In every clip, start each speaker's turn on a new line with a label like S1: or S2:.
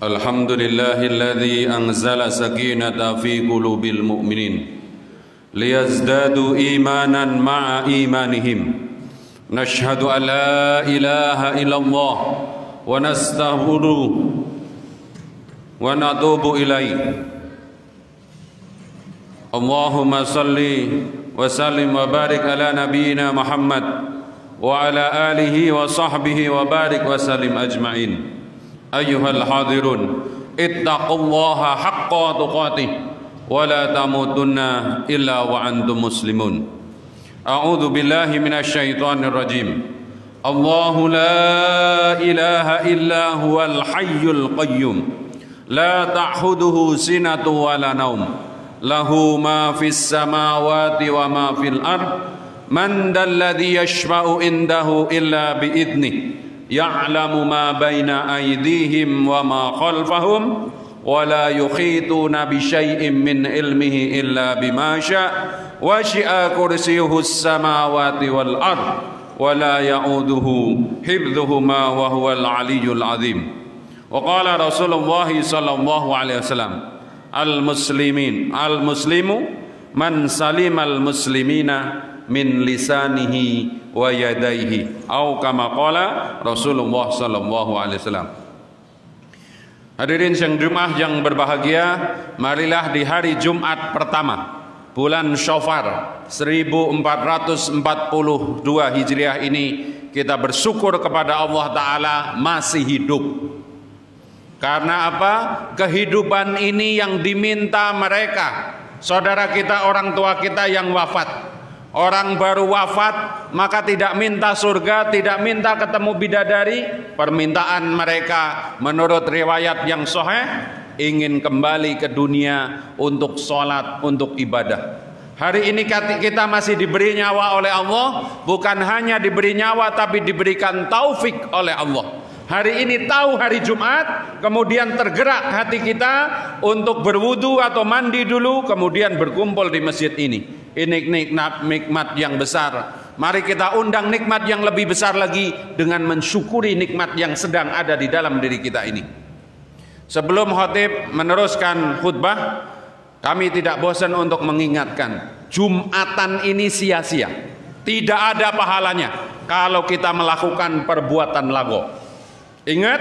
S1: Alhamdulillahilladzi anzala sakinata fi qulubil mu'minin liyazdadu imanan ma'a imanihim. Nashhadu an la ilaha illallah wa nastaghfiruh wa natubu ilaih. Allahumma salli wa sallim wa barik ala nabiyyina Muhammad wa ala alihi wa sahbihi wa barik wa sallim ajma'in. Ayyuhal hadirun, ittaqullaha haqqa tuqatih wa la tamutunna illa wa antum muslimun. A'udzu billahi minasy syaithanir rajim. Allahu la ilaha illa huwal hayyul qayyum la ta'khuduhu sinatun wa la naum lahu ma fis samawati wa ma fil ard man dalladzi yashfa'u indahu illa bi idnihi ya'lamu ma baina aydihim wa ma khalfahum wa la yukhituna bi syai'in min ilmihi illa bima syaa' wa syi'a kursiyyuhus samawati wal ard wa la ya'uduhu hifdhuhuma wa huwal aliyyul azim. Wa qala Rasulullah sallallahu alaihi wasallam al muslimu man salimal muslimina min lisanihi wa yadaihi au kama qala Rasulullah sallallahu alaihi wasallam. Hadirin yang Jumat yang berbahagia, marilah di hari Jumat pertama bulan Syawal 1442 Hijriah ini kita bersyukur kepada Allah Ta'ala masih hidup. Karena apa? Kehidupan ini yang diminta mereka, saudara kita, orang tua kita yang wafat. Orang baru wafat maka tidak minta surga, tidak minta ketemu bidadari. Permintaan mereka menurut riwayat yang sahih ingin kembali ke dunia untuk sholat, untuk ibadah. Hari ini kita masih diberi nyawa oleh Allah. Bukan hanya diberi nyawa tapi diberikan taufik oleh Allah. Hari ini tahu hari Jumat, kemudian tergerak hati kita untuk berwudu atau mandi dulu, kemudian berkumpul di masjid ini. Ini nikmat yang besar. Mari kita undang nikmat yang lebih besar lagi dengan mensyukuri nikmat yang sedang ada di dalam diri kita ini. Sebelum khatib meneruskan khutbah, kami tidak bosan untuk mengingatkan, Jumatan ini sia-sia. Tidak ada pahalanya kalau kita melakukan perbuatan lago. Ingat,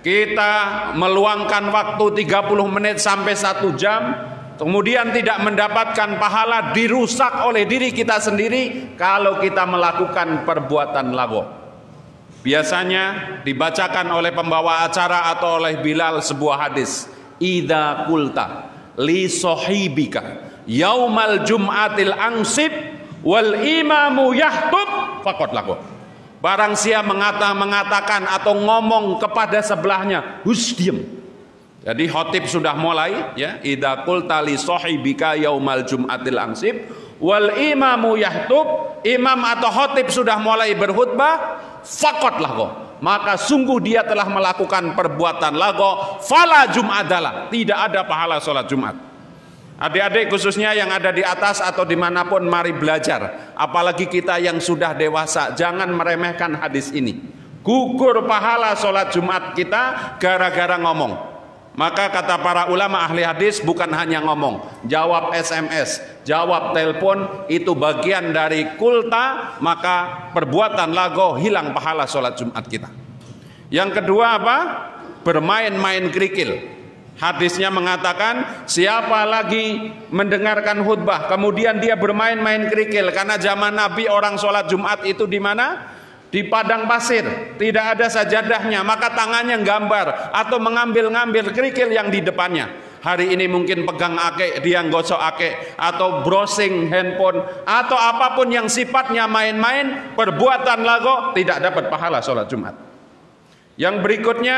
S1: kita meluangkan waktu 30 menit sampai 1 jam, kemudian tidak mendapatkan pahala, dirusak oleh diri kita sendiri kalau kita melakukan perbuatan lago. Biasanya dibacakan oleh pembawa acara atau oleh Bilal sebuah hadis, idza qulta li sahibika yaumal jum'atil ansib wal imamu yahtub faqad lahu. Barang siapa mengatakan atau ngomong kepada sebelahnya, hus diem. Jadi khotib sudah mulai, ya, idza qulta li sahibika yaumal jum'atil ansib wal imamu yahtub, imam atau khotib sudah mulai berkhutbah, faqad lahu, maka sungguh dia telah melakukan perbuatan lago, fala jum'adalah, tidak ada pahala sholat Jumat. Adik-adik khususnya yang ada di atas atau dimanapun, mari belajar. Apalagi kita yang sudah dewasa, jangan meremehkan hadis ini. Gugur pahala sholat Jumat kita gara-gara ngomong. Maka kata para ulama ahli hadis, bukan hanya ngomong, jawab SMS, jawab telepon, itu bagian dari kulta, maka perbuatan lago hilang pahala sholat Jumat kita. Yang kedua apa? Bermain-main kerikil. Hadisnya mengatakan, siapa lagi mendengarkan khutbah kemudian dia bermain-main kerikil, karena zaman Nabi orang sholat Jumat itu di mana? Di padang pasir, tidak ada sajadahnya, maka tangannya gambar atau mengambil-ngambil kerikil yang di depannya. Hari ini mungkin pegang akek, dia gosok akek, atau browsing handphone, atau apapun yang sifatnya main-main, perbuatan lago, tidak dapat pahala sholat Jumat. Yang berikutnya,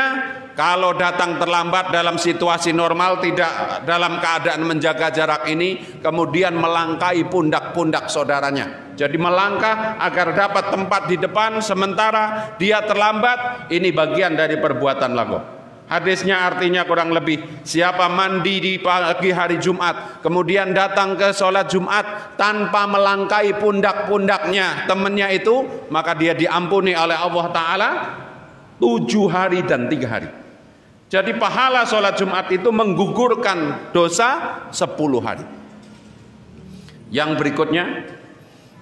S1: kalau datang terlambat dalam situasi normal, tidak dalam keadaan menjaga jarak ini, kemudian melangkai pundak-pundak saudaranya. Jadi melangkah agar dapat tempat di depan, sementara dia terlambat, ini bagian dari perbuatan lago. Hadisnya artinya kurang lebih, siapa mandi di pagi hari Jumat, kemudian datang ke sholat Jumat tanpa melangkai pundak-pundaknya temannya itu, maka dia diampuni oleh Allah Ta'ala 7 hari dan 3 hari. Jadi pahala sholat Jumat itu menggugurkan dosa 10 hari. Yang berikutnya,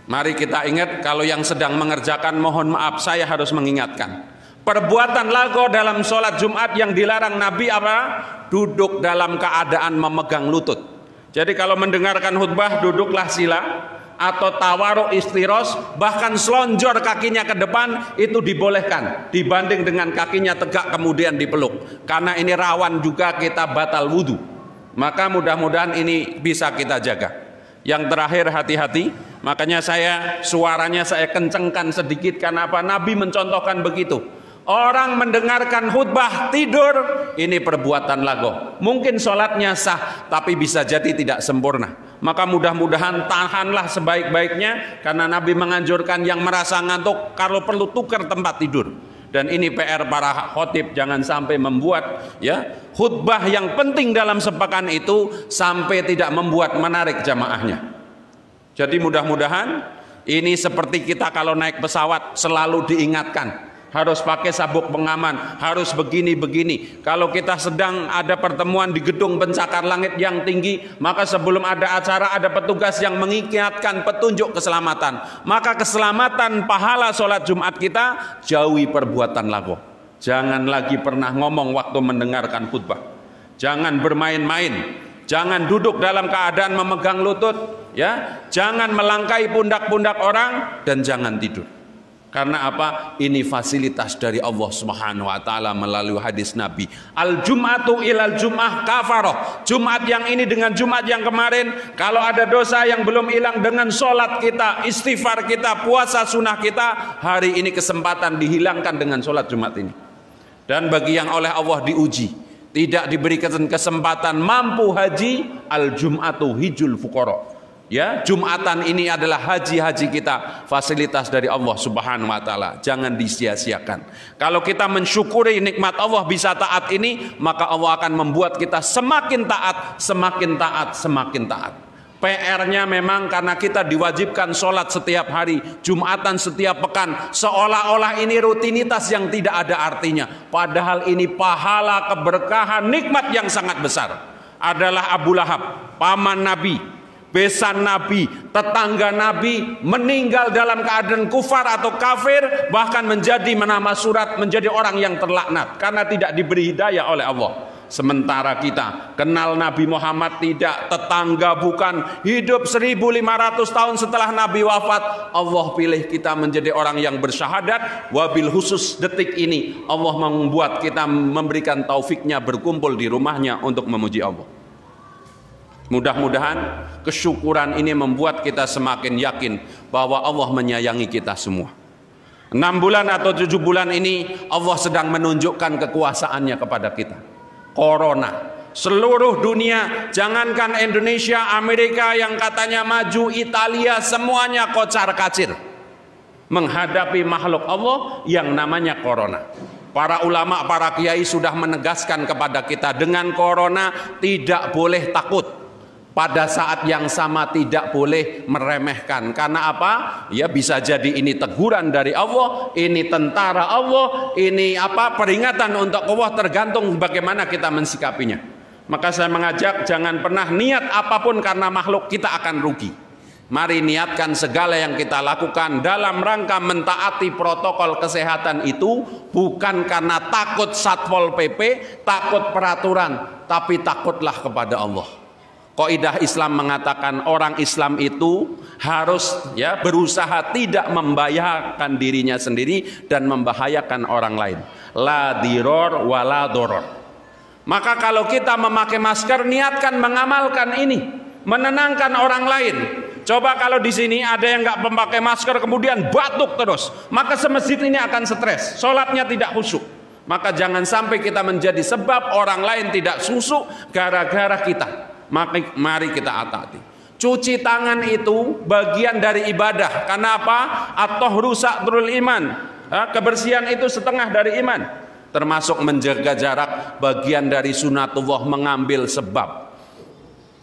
S1: mari kita ingat, kalau yang sedang mengerjakan mohon maaf, saya harus mengingatkan. Perbuatan lago dalam sholat Jumat yang dilarang Nabi apa? Duduk dalam keadaan memegang lutut. Jadi kalau mendengarkan khutbah, duduklah sila, atau tawaruk istiros, bahkan selonjor kakinya ke depan, itu dibolehkan dibanding dengan kakinya tegak kemudian dipeluk, karena ini rawan juga kita batal wudhu. Maka mudah-mudahan ini bisa kita jaga. Yang terakhir, hati-hati. Makanya suaranya saya kencengkan sedikit, karena apa? Nabi mencontohkan begitu. Orang mendengarkan khutbah tidur, ini perbuatan lago. Mungkin sholatnya sah, tapi bisa jadi tidak sempurna. Maka mudah-mudahan tahanlah sebaik-baiknya, karena Nabi menganjurkan yang merasa ngantuk kalau perlu tukar tempat tidur. Dan ini PR para khotib, jangan sampai membuat khutbah yang penting dalam sepekan itu sampai tidak membuat menarik jamaahnya. Jadi mudah-mudahan ini seperti kita kalau naik pesawat selalu diingatkan, harus pakai sabuk pengaman, harus begini-begini. Kalau kita sedang ada pertemuan di gedung pencakar langit yang tinggi, maka sebelum ada acara ada petugas yang mengingatkan petunjuk keselamatan. Maka keselamatan pahala sholat Jumat kita, jauhi perbuatan lago. Jangan lagi pernah ngomong waktu mendengarkan khutbah. Jangan bermain-main. Jangan duduk dalam keadaan memegang lutut, Jangan melangkai pundak-pundak orang, dan jangan tidur. Karena apa? Ini fasilitas dari Allah Subhanahu wa taala melalui hadis Nabi. Al-jum'atu ilal jum'ah kafaroh. Jumat yang ini dengan Jumat yang kemarin, kalau ada dosa yang belum hilang dengan sholat kita, istighfar kita, puasa sunnah kita, hari ini kesempatan dihilangkan dengan sholat Jumat ini. Dan bagi yang oleh Allah diuji, tidak diberikan kesempatan mampu haji, al-jum'atu hijul fuqara. Jumatan ini adalah haji-haji kita, fasilitas dari Allah Subhanahu wa taala. Jangan disia-siakan. Kalau kita mensyukuri nikmat Allah bisa taat ini, maka Allah akan membuat kita semakin taat, semakin taat, semakin taat. PR-nya memang karena kita diwajibkan sholat setiap hari, Jumatan setiap pekan, seolah-olah ini rutinitas yang tidak ada artinya. Padahal ini pahala, keberkahan, nikmat yang sangat besar. Adalah Abu Lahab, paman Nabi, besan Nabi, tetangga Nabi, meninggal dalam keadaan kufar atau kafir, bahkan menjadi menama surat, menjadi orang yang terlaknat karena tidak diberi hidayah oleh Allah. Sementara kita kenal Nabi Muhammad tidak, tetangga bukan, hidup 1500 tahun setelah Nabi wafat, Allah pilih kita menjadi orang yang bersyahadat. Wabil khusus detik ini Allah membuat kita, memberikan taufiknya berkumpul di rumahnya untuk memuji Allah. Mudah-mudahan kesyukuran ini membuat kita semakin yakin bahwa Allah menyayangi kita semua. 6 bulan atau 7 bulan ini Allah sedang menunjukkan kekuasaannya kepada kita. Corona, seluruh dunia, jangankan Indonesia, Amerika yang katanya maju, Italia, semuanya kocar-kacir menghadapi makhluk Allah yang namanya corona. Para ulama, para kiai sudah menegaskan kepada kita, dengan corona tidak boleh takut. Pada saat yang sama tidak boleh meremehkan. Karena apa? Ya bisa jadi ini teguran dari Allah, ini tentara Allah, ini peringatan untuk Allah, tergantung bagaimana kita mensikapinya. Maka saya mengajak, jangan pernah niat apapun karena makhluk, kita akan rugi. Mari niatkan segala yang kita lakukan dalam rangka mentaati protokol kesehatan itu bukan karena takut Satpol PP, takut peraturan, tapi takutlah kepada Allah. Kaidah Islam mengatakan orang Islam itu harus berusaha tidak membahayakan dirinya sendiri dan membahayakan orang lain. La diror wala doror. Maka kalau kita memakai masker, niatkan mengamalkan ini, menenangkan orang lain. Coba kalau di sini ada yang nggak memakai masker kemudian batuk terus, maka semasjid ini akan stres, sholatnya tidak khusyuk. Maka jangan sampai kita menjadi sebab orang lain tidak khusyuk gara-gara kita. Mari kita hati-hati. Cuci tangan itu bagian dari ibadah. Karena apa? At-tahru sa'trul iman. Kebersihan itu setengah dari iman. Termasuk menjaga jarak, bagian dari sunatullah, mengambil sebab.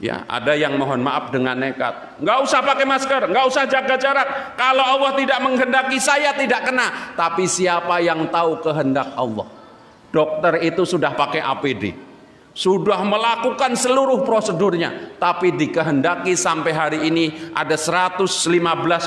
S1: Ya, ada yang mohon maaf dengan nekat, nggak usah pakai masker, nggak usah jaga jarak. Kalau Allah tidak menghendaki, saya tidak kena. Tapi siapa yang tahu kehendak Allah? Dokter itu sudah pakai APD, sudah melakukan seluruh prosedurnya, tapi dikehendaki sampai hari ini ada 115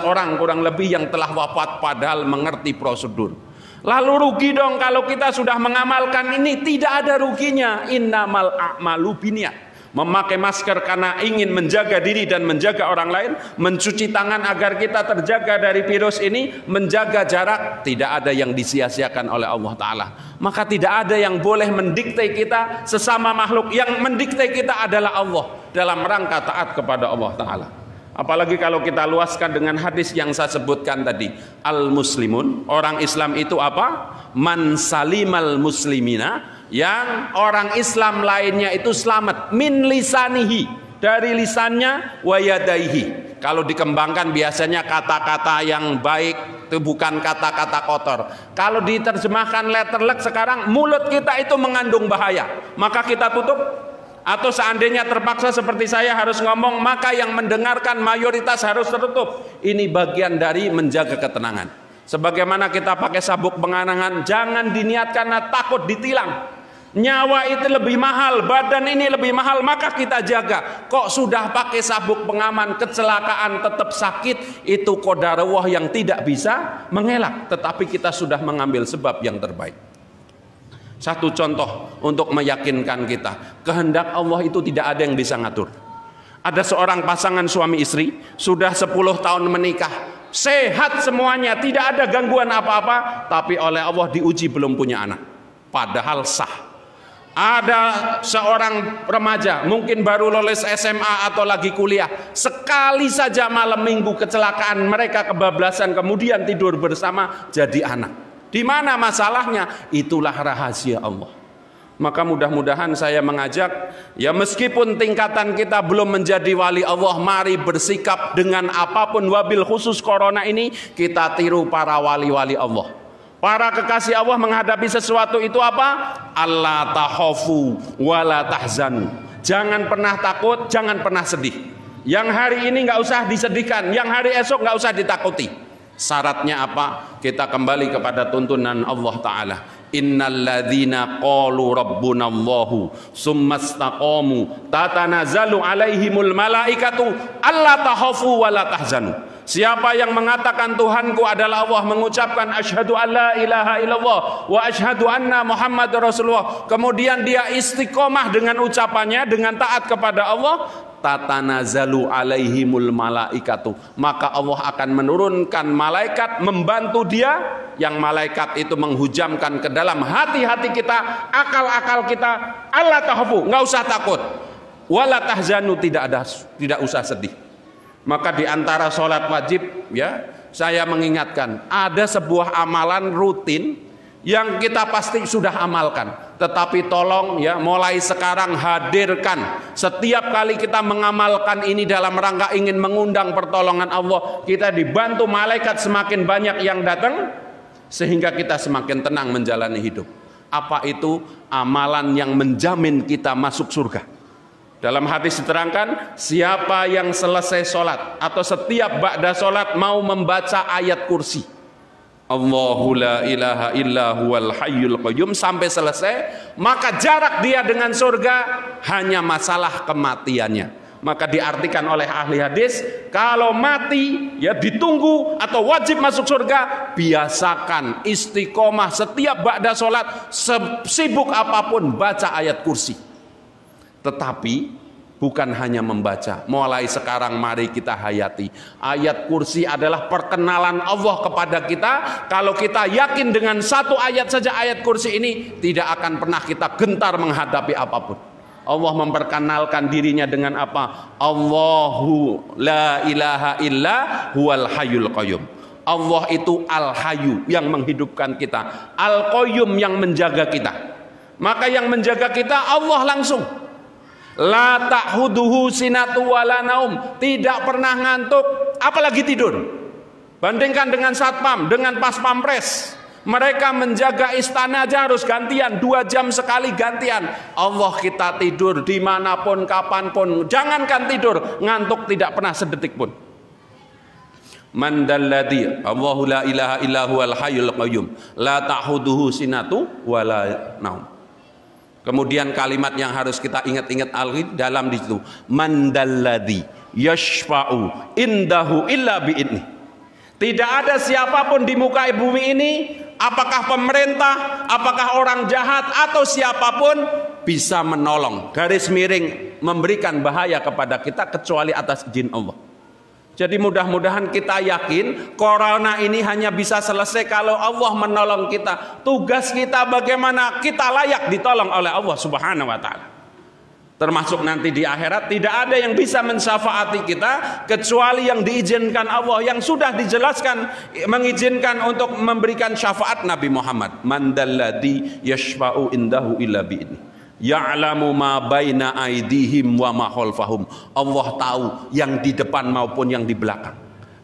S1: orang kurang lebih yang telah wafat padahal mengerti prosedur. Lalu rugi dong kalau kita sudah mengamalkan ini? Tidak ada ruginya. Innamal a'malu binniyat. Memakai masker karena ingin menjaga diri dan menjaga orang lain, mencuci tangan agar kita terjaga dari virus ini, menjaga jarak, tidak ada yang disia-siakan oleh Allah Ta'ala. Maka tidak ada yang boleh mendikte kita sesama makhluk. Yang mendikte kita adalah Allah dalam rangka taat kepada Allah Ta'ala. Apalagi kalau kita luaskan dengan hadis yang saya sebutkan tadi, al-muslimun, orang Islam itu apa? Man salimal muslimina, yang orang Islam lainnya itu selamat, min lisanihi, dari lisannya, wa yadaihi. Kalau dikembangkan biasanya kata-kata yang baik, itu bukan kata-kata kotor. Kalau diterjemahkan letterlek sekarang, mulut kita itu mengandung bahaya, maka kita tutup. Atau seandainya terpaksa seperti saya harus ngomong, maka yang mendengarkan mayoritas harus tertutup. Ini bagian dari menjaga ketenangan. Sebagaimana kita pakai sabuk pengamangan, jangan diniatkan karena takut ditilang. Nyawa itu lebih mahal, badan ini lebih mahal, maka kita jaga. Kok sudah pakai sabuk pengaman, kecelakaan tetap sakit, itu qadarullah yang tidak bisa mengelak. Tetapi kita sudah mengambil sebab yang terbaik. Satu contoh untuk meyakinkan kita, kehendak Allah itu tidak ada yang bisa ngatur. Ada seorang pasangan suami istri, sudah 10 tahun menikah, sehat semuanya, tidak ada gangguan apa-apa, tapi oleh Allah diuji belum punya anak, padahal sah. Ada seorang remaja, mungkin baru lulus SMA atau lagi kuliah, sekali saja malam minggu kecelakaan, mereka kebablasan, kemudian tidur bersama, jadi anak. Di mana masalahnya? Itulah rahasia Allah. Maka mudah-mudahan saya mengajak, ya meskipun tingkatan kita belum menjadi wali Allah, mari bersikap dengan apapun, wabil khusus corona ini, kita tiru para wali-wali Allah. Para kekasih Allah menghadapi sesuatu itu apa? Allah takhafu wala tahzanu. Jangan pernah takut, jangan pernah sedih. Yang hari ini nggak usah disedihkan, yang hari esok nggak usah ditakuti. Syaratnya apa? Kita kembali kepada tuntunan Allah Ta'ala. Innalladzina qalu rabbunallahu summastaqamu tatanazzalu alaihimul malaikatu alla takhafu wa la tahzanu. Siapa yang mengatakan Tuhanku adalah Allah, mengucapkan asyhadu alla ilaha illallah wa asyhadu anna Muhammad Rasulullah, kemudian dia istiqomah dengan ucapannya, dengan taat kepada Allah, tatanazzalu alaihimul malaikatu, maka Allah akan menurunkan malaikat membantu dia, yang malaikat itu menghujamkan ke dalam hati-hati kita, akal-akal kita, Allah tahafu, nggak usah takut.
S2: Wala tahzanu, tidak usah sedih. Maka di antara sholat wajib, ya, saya mengingatkan ada sebuah amalan rutin yang kita pasti sudah amalkan, tetapi tolong ya, mulai sekarang hadirkan setiap kali kita mengamalkan ini dalam rangka ingin mengundang pertolongan Allah, kita dibantu malaikat semakin banyak yang datang sehingga kita semakin tenang menjalani hidup. Apa itu? Amalan yang menjamin kita masuk surga. Dalam hadis diterangkan, siapa yang selesai sholat atau setiap ba'da sholat mau membaca ayat kursi, Allahu la ilaha illa huwal hayyul qayyum, sampai selesai, maka jarak dia dengan surga hanya masalah kematiannya. Maka diartikan oleh ahli hadis, kalau mati ya ditunggu atau wajib masuk surga, biasakan istiqomah setiap ba'da sholat, sibuk apapun baca ayat kursi. Tetapi bukan hanya membaca, mulai sekarang mari kita hayati. Ayat kursi adalah perkenalan Allah kepada kita. Kalau kita yakin dengan satu ayat saja ayat kursi ini, tidak akan pernah kita gentar menghadapi apapun. Allah memperkenalkan dirinya dengan apa? Allahu la ilaha illa huwal hayyul qayyum. Allah itu al-hayyu, yang menghidupkan kita, al-qayyum, yang menjaga kita. Maka yang menjaga kita Allah langsung. La ta'khuduhu sinatu wala naum, tidak pernah ngantuk apalagi tidur. Bandingkan dengan satpam, dengan pas pampres, mereka menjaga istana aja harus gantian, 2 jam sekali gantian. Allah kita tidur dimanapun kapanpun, jangankan tidur, ngantuk tidak pernah sedetik pun. Man dalladzi Allahu la ilaha illa huwal hayyul qayyum la ta'khuduhu sinatu wala naum. Kemudian kalimat yang harus kita ingat-ingat dalam di situ, mandalladzi yashfa'u indahu illa bi'idni. Tidak ada siapapun di muka bumi ini, apakah pemerintah, apakah orang jahat atau siapapun, bisa menolong, garis miring, memberikan bahaya kepada kita kecuali atas izin Allah. Jadi mudah-mudahan kita yakin corona ini hanya bisa selesai kalau Allah menolong kita. Tugas kita bagaimana kita layak ditolong oleh Allah Subhanahu wa taala. Termasuk nanti di akhirat tidak ada yang bisa mensyafaati kita kecuali yang diizinkan Allah, yang sudah dijelaskan mengizinkan untuk memberikan syafaat Nabi Muhammad. Man dalladzi yashfa'u indahu illa bi'idni. Ya'lamu ma baina aidihim wa ma khalfahum. Allah tahu yang di depan maupun yang di belakang.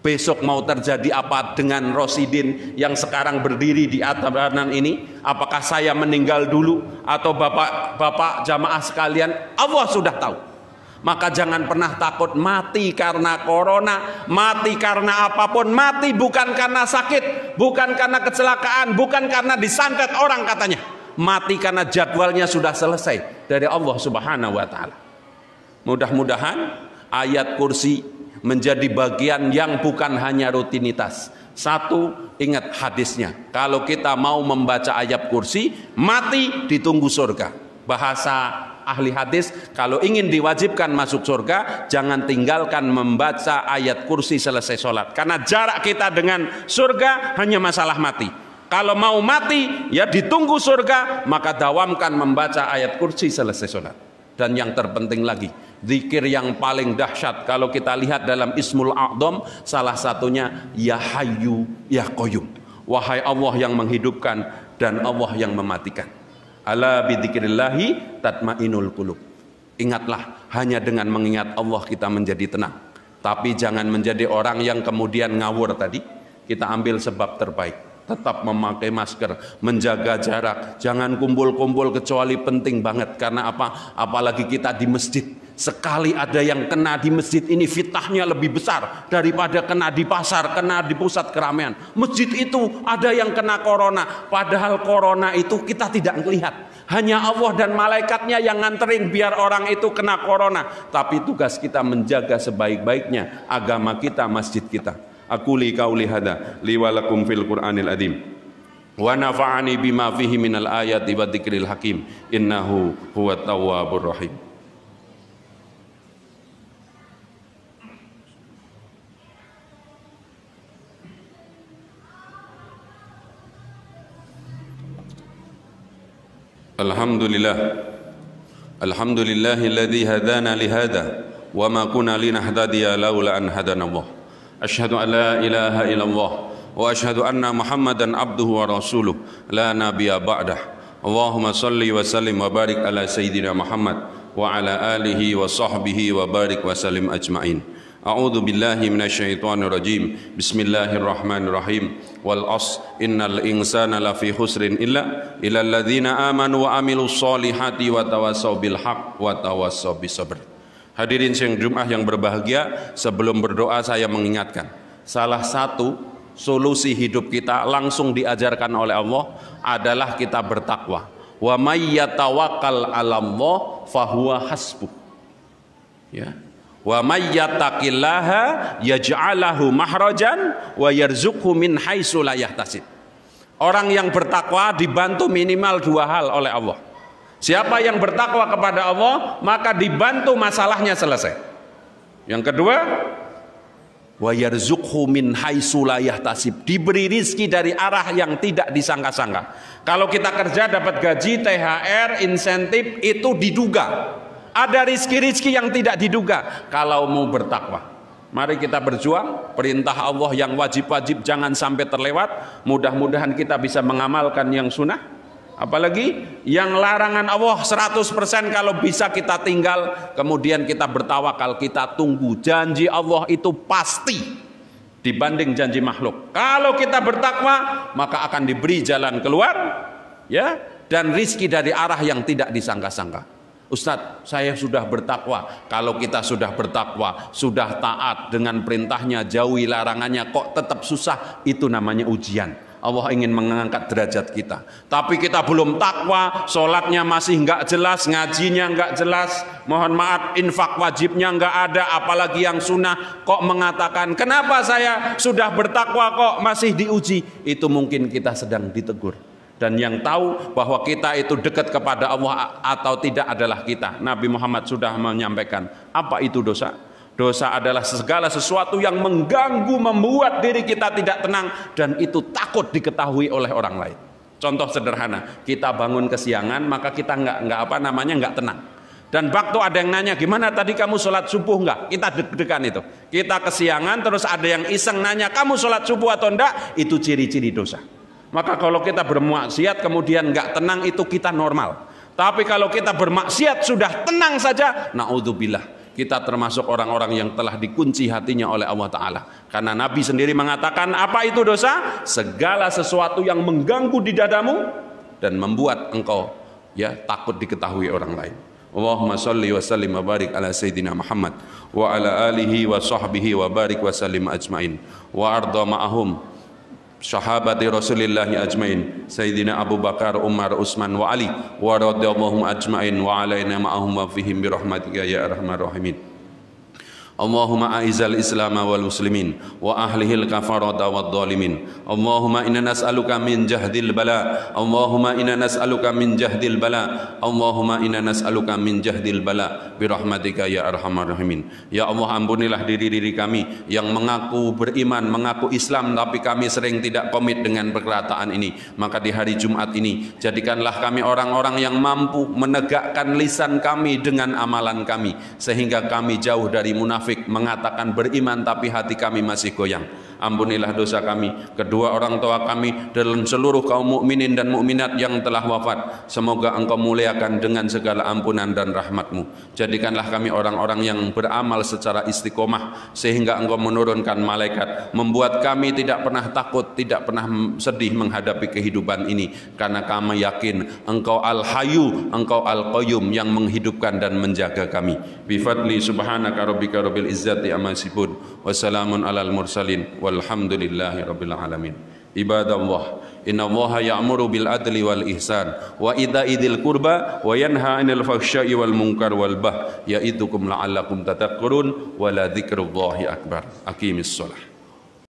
S2: Besok mau terjadi apa dengan Rosidin yang sekarang berdiri di atas ini? Apakah saya meninggal dulu atau bapak-bapak jamaah sekalian? Allah sudah tahu. Maka jangan pernah takut mati karena corona, mati karena apapun. Mati bukan karena sakit, bukan karena kecelakaan, bukan karena disantet orang katanya. Mati karena jadwalnya sudah selesai dari Allah Subhanahu wa taala. Mudah-mudahan ayat kursi menjadi bagian yang bukan hanya rutinitas. Satu, ingat hadisnya. Kalau kita mau membaca ayat kursi, mati ditunggu surga. Bahasa ahli hadis, kalau ingin diwajibkan masuk surga, jangan tinggalkan membaca ayat kursi selesai sholat. Karena jarak kita dengan surga hanya masalah mati. Kalau mau mati, ya ditunggu surga, maka dawamkan membaca ayat kursi selesai sholat. Dan yang terpenting lagi, zikir yang paling dahsyat kalau kita lihat dalam Ismul A'dham, salah satunya Ya Hayyu Ya Qayyum. Wahai Allah yang menghidupkan dan Allah yang mematikan. Ala bidzikrillahi tatmainul qulub. Ingatlah, hanya dengan mengingat Allah kita menjadi tenang. Tapi jangan menjadi orang yang kemudian ngawur tadi. Kita ambil sebab terbaik. Tetap memakai masker, menjaga jarak, jangan kumpul-kumpul kecuali penting banget. Karena apa? Apalagi kita di masjid, sekali ada yang kena di masjid ini fitnahnya lebih besar daripada kena di pasar, kena di pusat keramaian. Masjid itu ada yang kena corona, padahal corona itu kita tidak melihat. Hanya Allah dan malaikatnya yang nganterin biar orang itu kena corona. Tapi tugas kita menjaga sebaik-baiknya agama kita, masjid kita. Aku li qauli hada li wa lakum fil Qur'anil azim wa nafa'ani bima fihi minal ayati wa dzikril hakim innahu huwat tawwabur rahim. Alhamdulillah
S1: Alhamdulillahilladzi hadana lihada wa ma kunna linahtadiya laula an hadanallah. Asyhadu an la ilaha illallah wa asyhadu anna Muhammadan abduhu wa rasuluh la nabiyya ba'dah. Allahumma salli wa sallim wa barik ala sayyidina Muhammad wa ala alihi wa sahbihi wa barik wa sallim ajma'in. A'udzu billahi minasyaitonir rajim. Bismillahirrahmanirrahim. Wal 'ashr innal insana lafi khusrin illa illal ladzina amanu wa amilus solihati wa tawassaw bil haqq wa tawassaw bis sabr. Hadirin siang Jumat yang berbahagia, sebelum berdoa saya mengingatkan, salah satu solusi hidup kita langsung diajarkan oleh Allah adalah kita bertakwa. Wa may yatawakkal 'alallah fahuwa hasbuh. Ya. Wa may yattaqillaha yaj'alahu mahrajan wa yarzuqhu min haitsu la yahtasib. Orang yang bertakwa dibantu minimal dua hal oleh Allah. Siapa yang bertakwa kepada Allah, maka dibantu masalahnya selesai. Yang kedua, wa yarzuqhu min haitsu la yahtasib. Diberi rizki dari arah yang tidak disangka-sangka. Kalau kita kerja dapat gaji, THR, insentif, itu diduga. Ada rizki-rizki yang tidak diduga. Kalau mau bertakwa, mari kita berjuang. Perintah Allah yang wajib-wajib jangan sampai terlewat. Mudah-mudahan kita bisa mengamalkan yang sunnah. Apalagi yang larangan Allah 100% kalau bisa kita tinggal. Kemudian kita bertawakal, kita tunggu. Janji Allah itu pasti dibanding janji makhluk. Kalau kita bertakwa, maka akan diberi jalan keluar, ya, dan rizki dari arah yang tidak disangka-sangka. Ustadz, saya sudah bertakwa. Kalau kita sudah bertakwa, sudah taat dengan perintahnya, jauhi larangannya, kok tetap susah, itu namanya ujian. Allah ingin mengangkat derajat kita. Tapi kita belum takwa, sholatnya masih nggak jelas, ngajinya nggak jelas, mohon maaf, infak wajibnya nggak ada, apalagi yang sunnah, kok mengatakan, kenapa saya sudah bertakwa kok masih diuji? Itu mungkin kita sedang ditegur. Dan yang tahu bahwa kita itu dekat kepada Allah atau tidak adalah kita. Nabi Muhammad sudah menyampaikan, apa itu dosa? Dosa adalah segala sesuatu yang mengganggu, membuat diri kita tidak tenang, dan itu takut diketahui oleh orang lain. Contoh sederhana, kita bangun kesiangan, maka kita nggak tenang. Dan waktu ada yang nanya, gimana tadi kamu sholat subuh nggak? Kita deg-degan itu. Kita kesiangan, terus ada yang iseng nanya, kamu sholat subuh atau enggak? Itu ciri-ciri dosa. Maka kalau kita bermaksiat kemudian nggak tenang, itu kita normal. Tapi kalau kita bermaksiat sudah tenang saja, naudzubillah, kita termasuk orang-orang yang telah dikunci hatinya oleh Allah Ta'ala. Karena Nabi sendiri mengatakan, apa itu dosa? Segala sesuatu yang mengganggu di dadamu dan membuat engkau, ya, takut diketahui orang lain. Allahumma salli wa sallim wa barik ala sayyidina Muhammad wa ala alihi wa sahbihi wa barik wa sallim ajmain wa arda ma'ahum sahabati Rasulillah ajmain Sayyidina Abu Bakar, Umar, Utsman wa Ali wa radhiyallahu ajmain wa alaina ma'ahum wa fihim bi rahmatika ya arhamar rahimin. Allahumma a'izal Islam wal muslimin wa ahlihil kafarata wad dhalimin. Allahumma inna nas'aluka min jahdil bala. Allahumma inna nas'aluka min jahdil bala. Allahumma inna nas'aluka min jahdil bala bi rahmatika ya arhamar rahimin. Ya Allah, ampunilah diri-diri kami yang mengaku beriman, mengaku Islam, tapi kami sering tidak komit dengan perkataan ini. Maka di hari Jumat ini jadikanlah kami orang-orang yang mampu menegakkan lisan kami dengan amalan kami, sehingga kami jauh dari munafik, mengatakan beriman tapi hati kami masih goyang. Ampunilah dosa kami, kedua orang tua kami, dan seluruh kaum mukminin dan mukminat yang telah wafat. Semoga Engkau muliakan dengan segala ampunan dan rahmat-Mu. Jadikanlah kami orang-orang yang beramal secara istiqomah, sehingga Engkau menurunkan malaikat, membuat kami tidak pernah takut, tidak pernah sedih menghadapi kehidupan ini, karena kami yakin Engkau Al-Hayyu, Engkau Al-Qayyum yang menghidupkan dan menjaga kami. Bifadli subhanaka rabbika rabbil izzati amma yasifun, wassalamun alal mursalin, walhamdulillahi rabbil alamin. Ibadallah, innallaha ya'muru bil adli wal ihsan wa idza'i dzil qurba wa yanha 'anil fahsya'i wal munkar wal baghi ya'idukum la'allakum tadhakkarun wa la dzikrullahi akbar. Aqimis shalah.